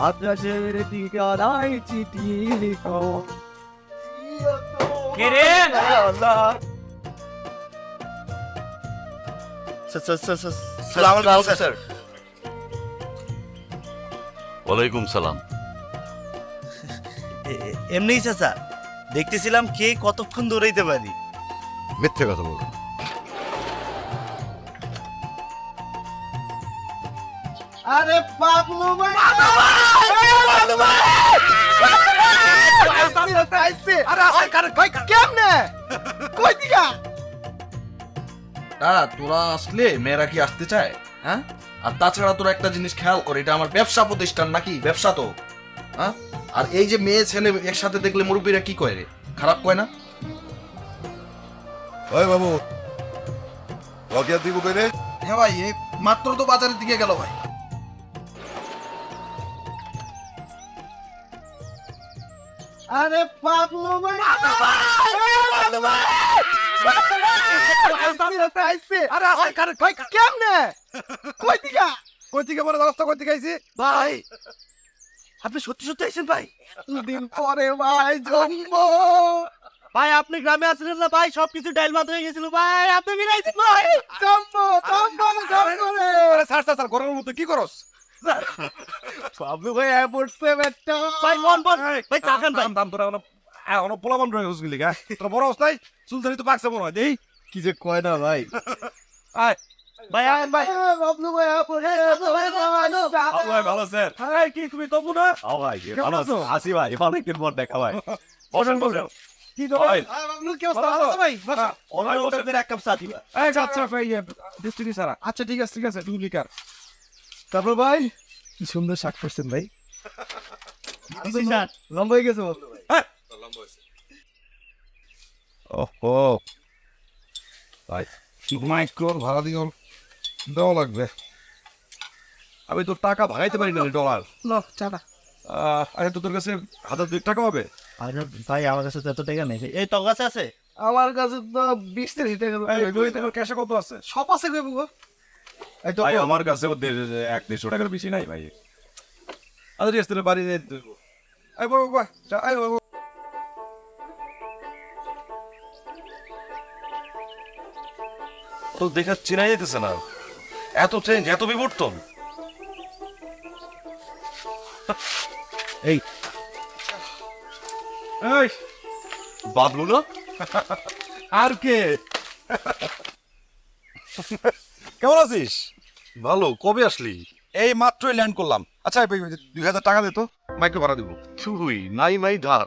আকাশের ঠিকানায় চিঠি লিখো। কে রে? সালাম আলাইকুম স্যার। ওয়ালাইকুম সালাম। এমনি চাচা, দেখতেছিলাম কে কতক্ষণ দৌড়াইতে পারি। মিথ্যে কথা বলবো। আরে পাগলু ভাই, কেমনে কই দিকা? দাঁড়া, তোরা আসলে মেয়েরা কি আসতে চায়? হ্যাঁ, আর তাছাড়া তোরা একটা জিনিস খেয়াল কর, এটা আমার ব্যবসা প্রতিষ্ঠান নাকি? ব্যবসা তো। হ্যাঁ, আর এই যে মেয়ে ছেলে একসাথে দেখলে মুরব্বীরা কি কয় রে? খারাপ কয় না? ওই বাবু, রকিয়া দিব কই রে? হ্যাঁ ভাই, এই মাত্র তো বাজারের দিকে গেল ভাই। আরে পাগলু ভাই, কেমনে কই দিকা? কই থেকে বড় রাস্তা কই থেকে আইছি? ভাই, আপনি সত্যি সত্যি আইছেন ভাই? দিন পরে ভাই জন্ম। ভাই আপনি গ্রামে আসলেন না ভাই? সবকিছু ডাইল বাদ হয়ে গেছিল ভাই, আপনি ফিরাইছেন ভাই। স্যার গরমের মতো কি করস? বাবলু ভাই পড়ছে বেটা। ভাই মন বল ভাই, চা খান ভাই। দাম তোরা অন পোলাবান রয়ে গেছিলি গা। তোরা বড় অবস্থায় চুলদারি তো পাকছে মনে হয়। দেই কি যে কয় না ভাই। আয় ভাই আয়েন ভাই। বাবলু ভাই পড়ছে। ভাই ভালো স্যার। ভাই কি তুমি তবু না? ভাই ভালো আছো? আসি ভাই, অনেকদিন পর দেখা ভাই। বসেন বসেন। কি তো ভাই বাবলু কি অবস্থা? ভালো আছো ভাই? ওনার ওদের এক কাপ চা দিবা। এই আচ্ছা ভাই, ডিস্ট্রিক্ট স্যার। আচ্ছা ঠিক আছে তুই লিকার। তারপর ভাই কি সুন্দর শাক করছেন ভাই। লম্বা হয়ে গেছে বাবলু ভাই। ওহো ভাই, মাইক্রোর ভাড়া দিও দেওয়া লাগবে। আমি তোর টাকা ভাগাইতে পারি না ডলার। লো চাটা। আরে তো তোর কাছে 1000 টাকা হবে? আরে ভাই আমার কাছে তো এত টাকা নেই। এই তোর কাছে আছে? আমার কাছে তো 20-30 টাকা। ক্যাশে কত আছে? সব আছে কই বুগো? এই তো ভাই আমার কাছে 1-150 টাকার বেশি নাই ভাই। আরে রেস্ট রে বাড়ি দে। এই বাবা যা, এই বাবা। তো দেখা চেনা যেতেছে না, এত চেঞ্জ, এত বিবর্তন। এই বাদলু না? আর কে? কেমন আছিস? ভালো। কবে আসলি? এই মাত্রই ল্যান্ড করলাম। আচ্ছা 2000 টাকা দে তো, মাইক্রো ভাড়া দিব। তুই নাই ধার।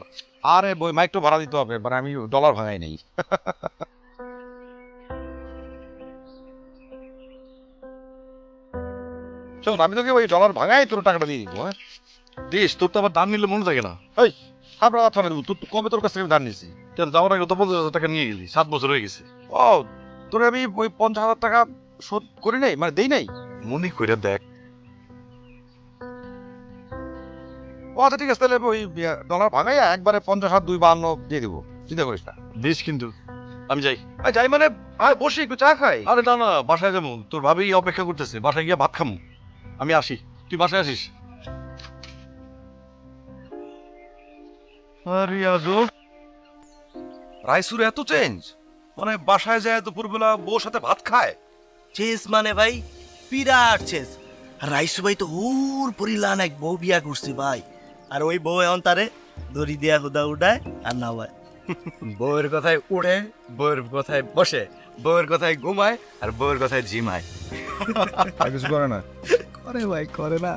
আরে বই মাইক্রো ভাড়া দিতে হবে, মানে আমি ডলার ভাঙাই নেই। শোন, আমি তোকে ওই ডলার ভাঙাই তোর টাকাটা দিয়ে দিব। হ্যাঁ, দিস, তোর তো আবার দাম নিলে মনে থাকে না। এই আমরা কথা দেবো। তোর কবে তোর কাছ থেকে ধার নিয়েছি? কেন যাওয়ার আগে তো 50,000 টাকা নিয়ে গেলি, 7 বছর হয়ে গেছে। ও, তোরে আমি ওই 50,000 টাকা শোধ করি নাই, মানে দেই নাই। মনে করে দেখ। ও আচ্ছা ঠিক আছে, তাহলে ওই ডলার ভাঙাইয়া একবারে 50,252 দিয়ে দিব, চিন্তা করিস না। দিস কিন্তু। আমি যাই। যাই মানে আয় বসে একটু চা খাই। আরে না, বাসায় যাবো। তোর ভাবি অপেক্ষা করতেছে, বাসায় গিয়ে ভাত খামু। আমি আসি, তুই বাসায় আসিস। আরে আজব, রাইসুর এত চেঞ্জ, মানে বাসায় যায় দুপুরবেলা বউর সাথে ভাত খায়। চেস মানে ভাই বিরাট চেস। আর রাইসু ভাই তো হুর পরিলান এক বউ বিয়া করছে ভাই। আর ওই বউ এখন তারে দড়ি দিয়া হুদা উঠায় আর না ভাই। বউয়ের কথায় উড়ে, বউয়ের কথায় বসে, বউয়ের কথায় ঘুমায়, আর বউয়ের কথায় ঝিমায়। কিছু করে না। করে ভাই, করে না।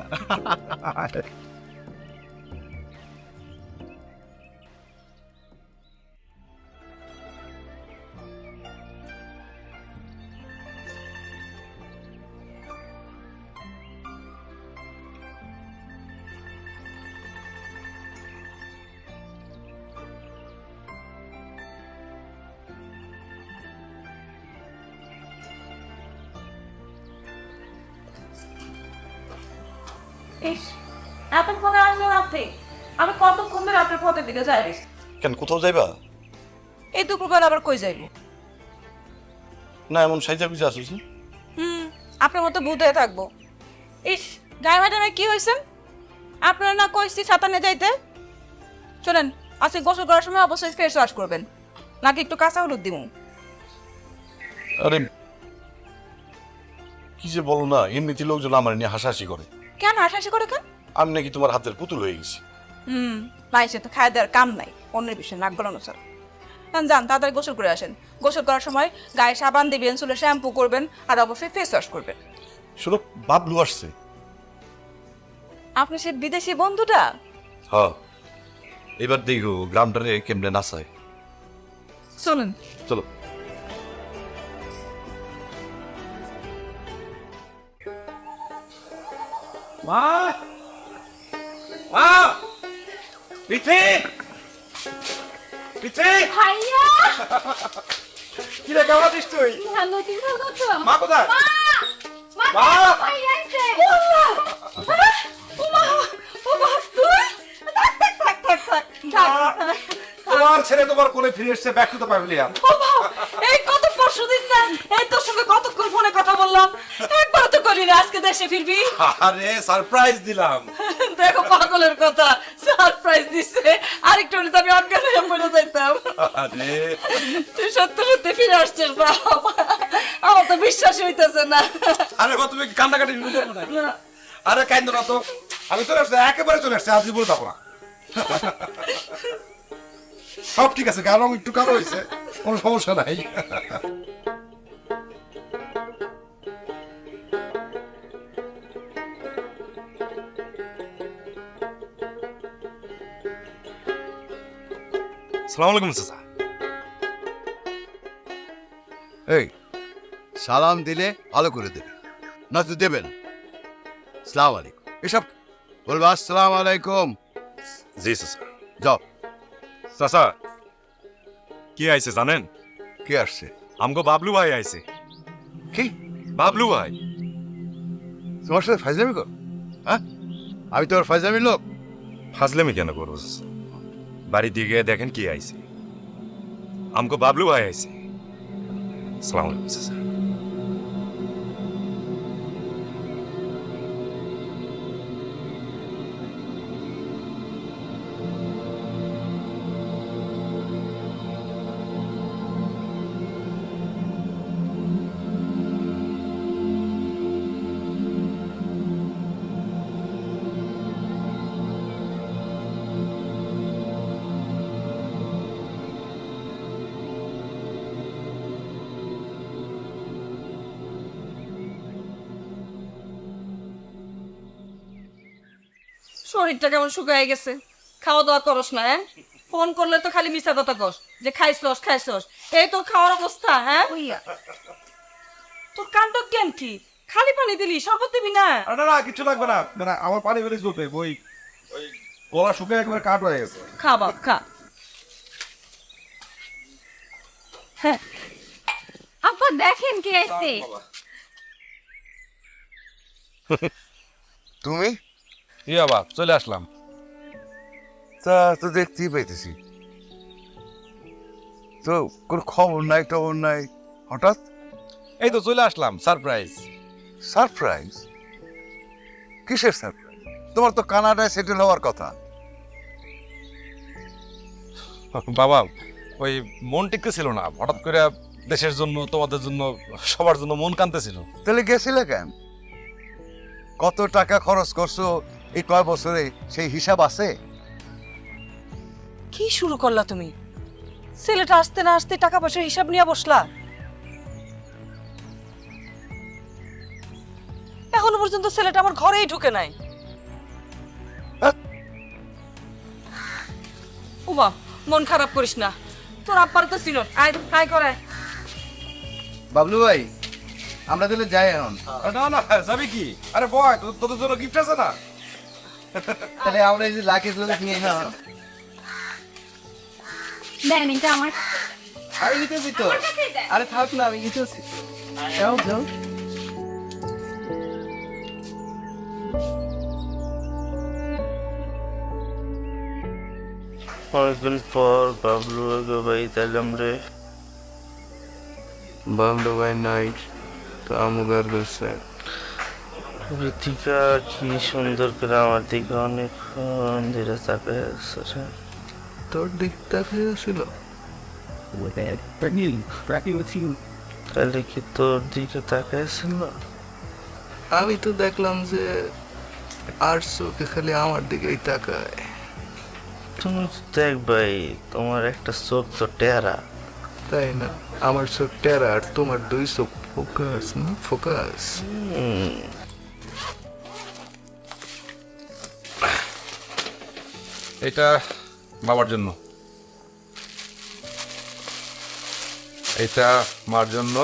ইস, এতক্ষণ আসলেন আপনি? আমি কতক্ষণ ধরে আপনার পথের দিকে যাই রে। কেন কোথাও যাইবা? এই দুপুরবেলা আবার কই যাইব? না এমন সাইজা গুজা আসিস? আপনার মতো ভূত হয়ে থাকবো। ইস, গায়ে ম্যাডামে কি হয়েছে? আপনারা না কইছি ছাতা নিয়ে যাইতে? শোনেন, আজকে গোসল করার সময় অবশ্যই ফেস ওয়াশ করবেন, নাকি একটু কাঁচা হলুদ দিব। আরে কি যে বলো না, এমনিতে লোকজন আমার নিয়ে হাসাহাসি করে। কেন হাসাহাসি করে কেন? আমি নাকি তোমার হাতের পুতুল হয়ে গেছি। মাইসে তো খায় দেওয়ার কাম নাই, অন্যের বিষয়ে নাক গলানো ছাড়া। যান তাড়াতাড়ি গোসল করে আসেন। গোসল করার সময় গায়ে সাবান দিবেন, চুলে শ্যাম্পু করবেন, আর অবশ্যই ফেস ওয়াশ করবেন। শোনো, বাবলু আসছে। আপনি সে বিদেশি বন্ধুটা? হ্যাঁ, এবার দেখো গ্রামটারে কেমনে নাচায়। চলুন। চলো। মা মা পিঠে পিঠে ভাইয়া কি রে, কেমন আছিস তুই? ভালো তুই ভালো আছো? মা কোথায়? মা মা! ভাইয়া আইছে। তোমার ছেলে তোমার কোলে ফিরে এসেছে, ব্যাক টু দ্য প্যাভিলিয়ন। এই কত পরশুদিন না এই তোর সঙ্গে কতক্ষণ ফোনে কথা বললাম, একবার তো করি না, আজকে দেশে ফিরবি। আরে সারপ্রাইজ দিলাম। দেখো পাগলের কথা, সারপ্রাইজ দিছে, আরেকটু হলে তো আমি অজ্ঞান হয়ে মরে যাইতাম। আরে তুই সত্যি সত্যি ফিরে আসছিস না, আমার তো বিশ্বাসই হইতেছে না। আরে বাবা, তুমি কান্নাকাটি শুরু করো না। আরে কাইন্দ না তো, আমি চলে আসছি, একেবারে চলে আসছি, আজই বলে যাবো না। সব ঠিক আছে, গান একটু কালো হয়েছে, কোনো সমস্যা নাই। সালাম আলাইকুম চাচা। এই সালাম দিলে ভালো করে দেবে, না তো দেবেন। সালাম আলাইকুম এসব বলবা, আসসালাম আলাইকুম। জি চাচা। যাও। চাচা কি আইছে জানেন? কে আসছে? আমগো বাবলু ভাই আইছে। কি বাবলু ভাই? তোমার সাথে ফাইজলামি কর? হ্যাঁ, আমি তোমার ফাইজলামি লোক? ফাজলামি কেন করবো চাচা? বাড়ি দিয়ে গিয়ে দেখেন কি আইছে। আমগো বাবলু ভাই আইছে। সালাম আলাইকুম চাচা। শরীরটা কেমন শুকায় গেছে, খাওয়া দাওয়া করস না? হ্যাঁ, ফোন করলে তো খালি মিছা কথা কস যে খাইছস খাইছস। এই তোর খাওয়ার অবস্থা? হ্যাঁ, তোর কাণ্ড কেন কি? খালি পানি দিলি, শরবত দিবি না? না না, কিছু লাগবে না, না আমার পানি বেরিয়ে চলবে, ওই গলা শুকিয়ে একেবারে কাঠ হয়ে গেছে। খা বাপ খা। হ্যাঁ, আপা দেখেন কে আইছে। তুমি? ইয়া বাবা, চলে আসলাম। তা তো দেখতেই পাইতেছি, তো কোনো খবর নাই টবর নাই, হঠাৎ এই তো চলে আসলাম, সারপ্রাইজ। সারপ্রাইজ? কিসের সারপ্রাইজ? তোমার তো কানাডায় সেটেল হওয়ার কথা। বাবা, ওই মন টিকতে ছিল না, হঠাৎ করে দেশের জন্য, তোমাদের জন্য, সবার জন্য মন কাঁদতেছিল। তাহলে গেছিলে কেন? কত টাকা খরচ করছো এই কয় বছরে, সেই হিসাব আছে? কি শুরু করলা তুমি? ছেলেটা আসতে না আসতে টাকা পয়সার হিসাব নিয়ে বসলা। এখনো পর্যন্ত ছেলেটা আমার ঘরেই ঢুকে নাই। উমা, মন খারাপ করিস না, তোর আব্বার তো ছিল। আয় আয় করে। বাবলু ভাই, আমরা তাহলে যাই এখন। না না, যাবি কি? আরে বয়, তোদের জন্য গিফট আছে না? তাহলে আমরা এই যে লাকেজ লাকেজ নিয়ে দেন এটা আমার আরে নিতেছি তো। আরে থাক না, আমি নিতেছি। যাও যাও। অনেকদিন পর বাবলু ভাই তাইলাম রে। বাবলু ভাই নাই তো আমুগার গেছে। ঋতিকা কি সুন্দর করে আমার দিকে অনেকক্ষণ ধরে তাকায় আছে। তোর দিক তাকিয়ে ছিল তাহলে কি তোর দিকে তাকাইছিল? আমি তো দেখলাম যে আর চোখে খালি আমার দিকেই তাকায়। তুমি তো দেখবাই, তোমার একটা চোখ তো টেরা। তাই না? আমার চোখ টেরা আর তোমার দুই চোখ ফোকাস, না ফোকাস। এটা বাবার জন্য, এটা মার জন্য,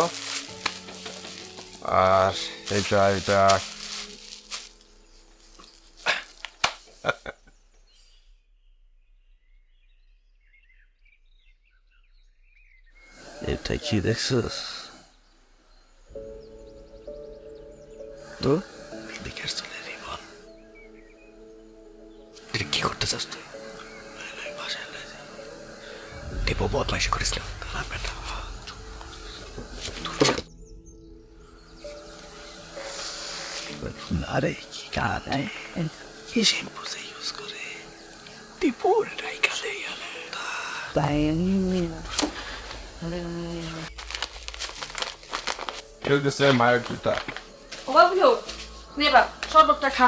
আর এটা এটা এটা কি দেখছিস? তো দিকের চলে রিবন। এটা কি করতে চাস তুই? দেবো বদমাইশি করেছিলাম। আরে কি কাজ কি শ্যাম্পু সে ইউজ করে টিপুর রাইখা দেই তাই কেউ দিচ্ছে মায়ের জুতা। ও বাবলু নে বাপ শরবতটা খা।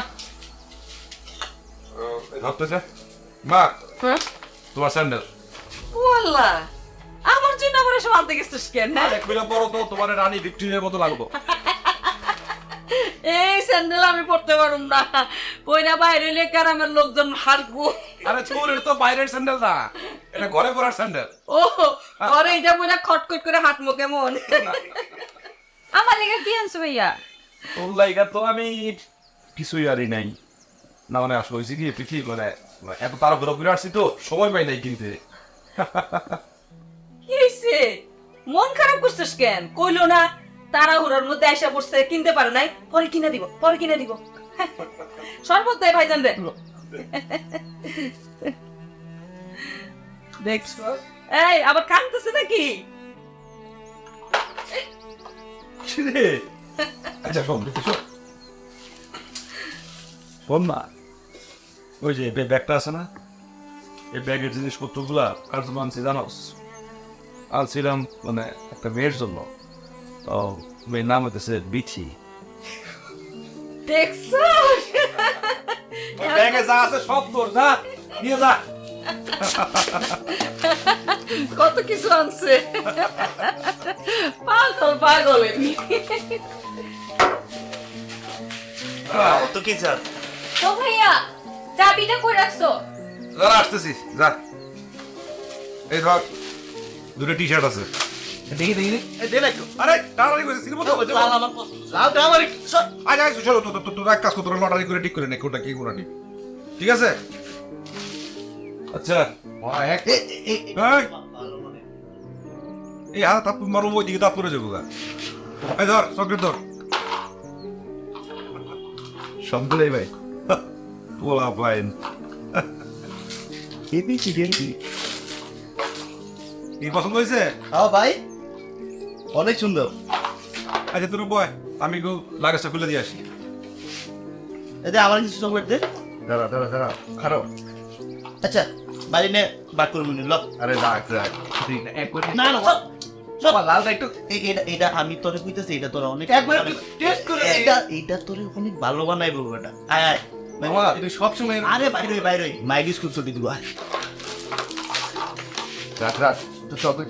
ভাবতেছে মা হ্যাঁ তোমার স্যান্ডেল। ওয়াল্লাহ আমার জন্য আবার এসব আনতে গেছিস কেন? আর এক মিনিট পরও তো তোমার রানী ভিক্টোরিয়ার মতো লাগবো। এই স্যান্ডেল আমি পড়তে পারুম না, পয়রা বাইরে হইলে গ্রামের লোকজন হারবো। আরে চুলের তো বাইরের স্যান্ডেল না, এটা ঘরে পরার স্যান্ডেল। ও আরে এটা পয়রা খটখট করে হাঁটবো কেমন? আমার লেগে কি আনছো ভাইয়া? ওর লাইগা তো আমি কিছুই আরই নাই। না মানে আসলে হয়েছে কি পৃথিবী মানে এত তারা ঘুরে ঘুরে আসছি তো সময় পাই নাই কিনতে। কি হইছে? মন খারাপ করছিস কেন? কইলো না তাড়াহুড়োর মধ্যে আইসা পড়ছে, কিনতে পারে নাই, পরে কিনে দিব, পরে কিনে দিব। শরবত দেয় ভাইজান রে। দেখছো এই আবার কাঁদতেছে নাকি? আচ্ছা শোন শোন শোন না, ওই যে ব্যাগটা আছে না, এই ব্যাগের জিনিসপত্রগুলা কার জন্য আনছি জানোস? আনছিলাম মানে একটা মেয়ের জন্য। তো মেয়ের নাম হইতেছে বিথি। দেখছো ব্যাগে যা আছে সব তোর, যা নিয়ে যা। কত কিছু আনছে। পাগল পাগল এমনি। তো কি চাস? তো ভাইয়া চাবিটা কই রাখছো? যারা আসতেছি যা। এই ধর দুটো টি শার্ট আছে, দেখি দেখি দেখি। দে না একটু। আরে তাড়াতাড়ি করে সিনেমা তো লাল আমার পছন্দ। লালটা আমার একটু সর। আজ আজ চলো তো তো এক কাজ করতে লটারি করে ঠিক করে নে কোনটা কি কোনটা ঠিক, ঠিক আছে? আচ্ছা এক এই এই হাত তাপ মারো ওই দিকে তাপ করে যাবো গা। এই ধর চকলেট ধর সবগুলোই ভাই পোলা পাইন। কি পছন্দ হয়েছে? হ্যাঁ ভাই অনেক সুন্দর। আচ্ছা তোর বয় আমি গো লাগেজটা খুলে দিয়ে আসি। এতে আমার কিছু চকলেট দে। দাঁড়া দাঁড়া দাঁড়া খারাপ। আচ্ছা বাড়ি নে বাদ করবো নি ল। আরে রাখ রাখ এক করে না না সব সব লালটা একটু এটা আমি তোরে কইতেছি, এটা তোরা অনেক একবার টেস্ট করে এটা তোরে অনেক ভালো বানাইবো এটা। আয় আয় মামা তুই সব সময় আরে বাইরে বাইরে মাইল স্কুল ছুটি দিব। রাখ রাখ তো চকলেট